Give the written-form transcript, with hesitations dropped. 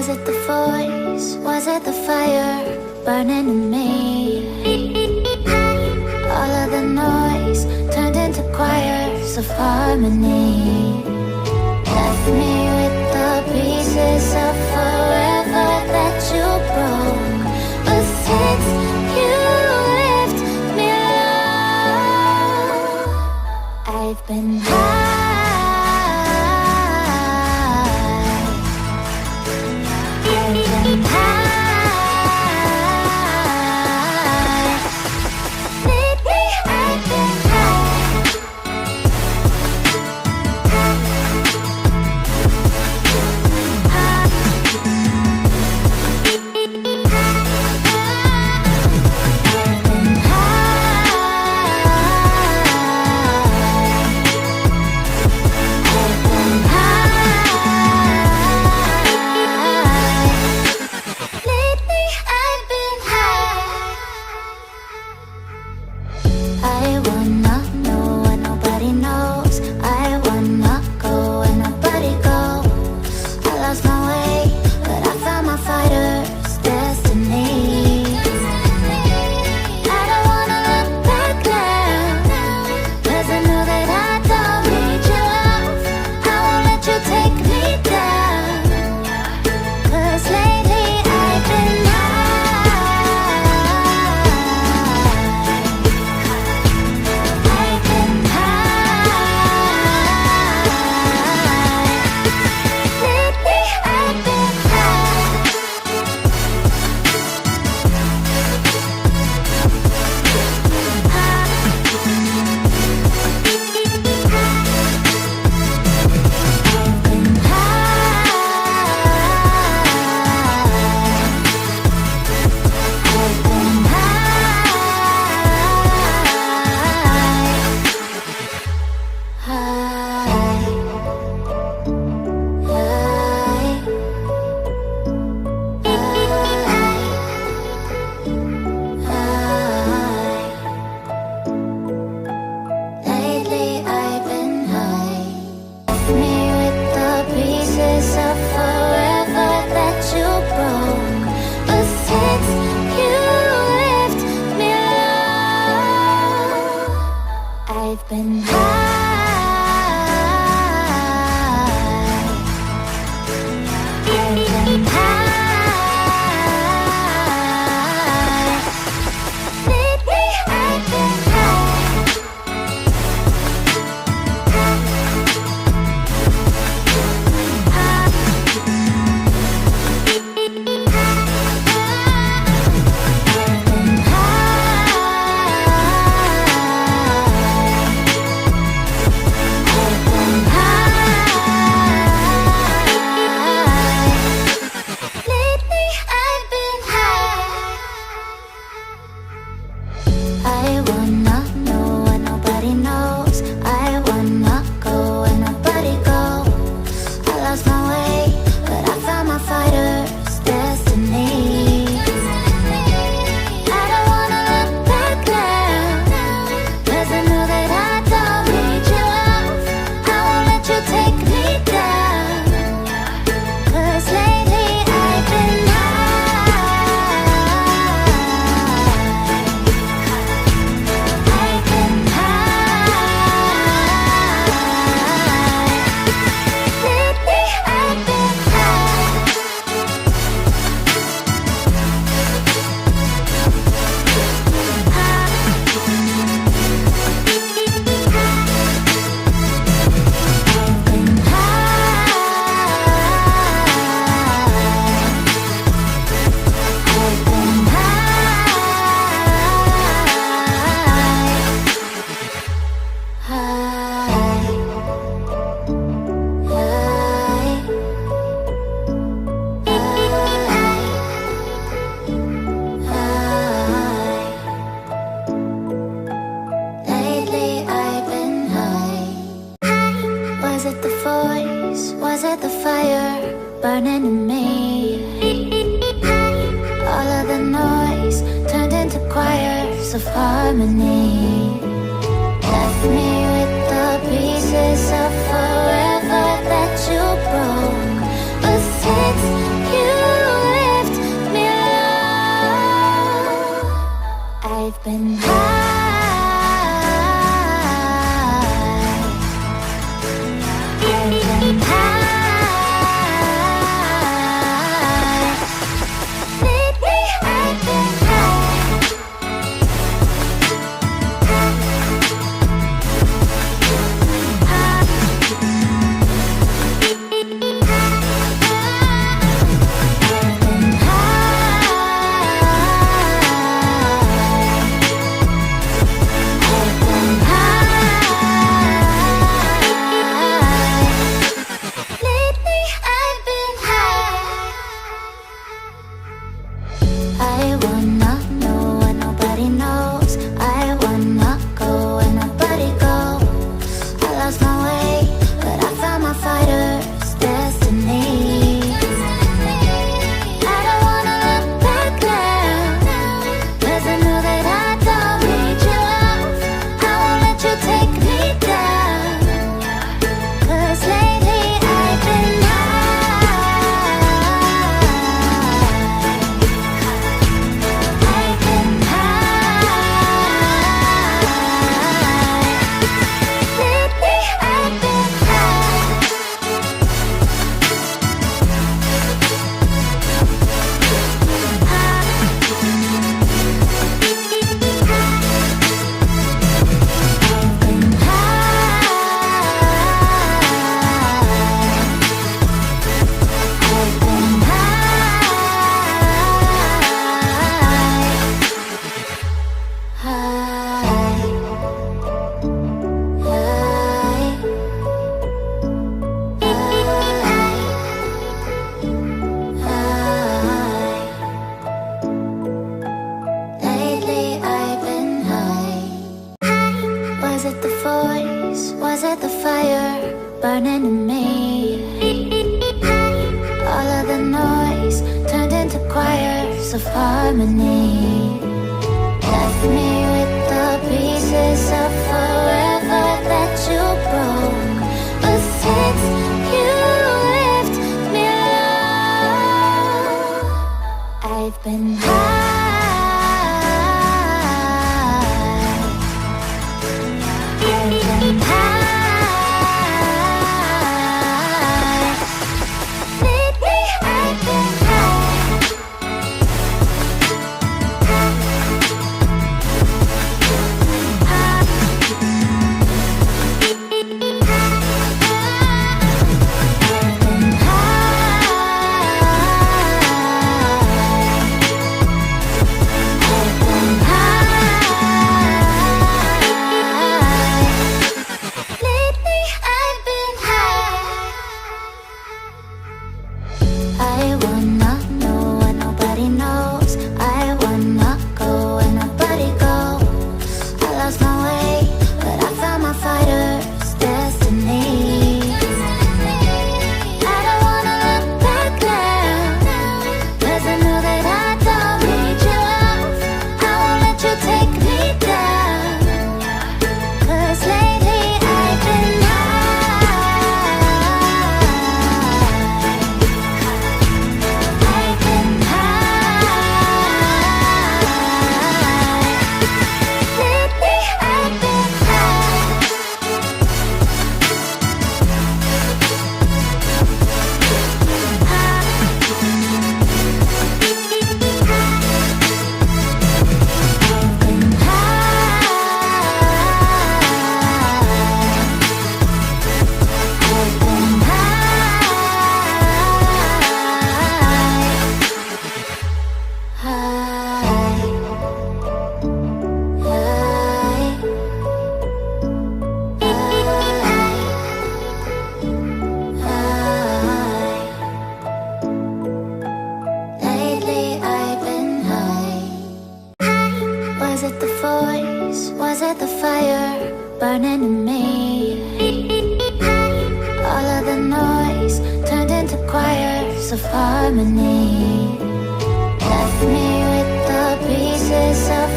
Was it the voice? Was it the fire burning in me? All of the noise turned into choirs of harmony. Left me with the pieces of forever that you broke. But since you left me alone, I've been high. burning in me. All of the noise turned into choirs of harmony. Left me with the pieces of forever that you broke. But since you of harmony. Left me with the pieces of forever that you broke. But since you left me alone, I've been high. I've been high. Lately I've been burning in me. All of the noise turned into choirs of harmony. Left me with the pieces of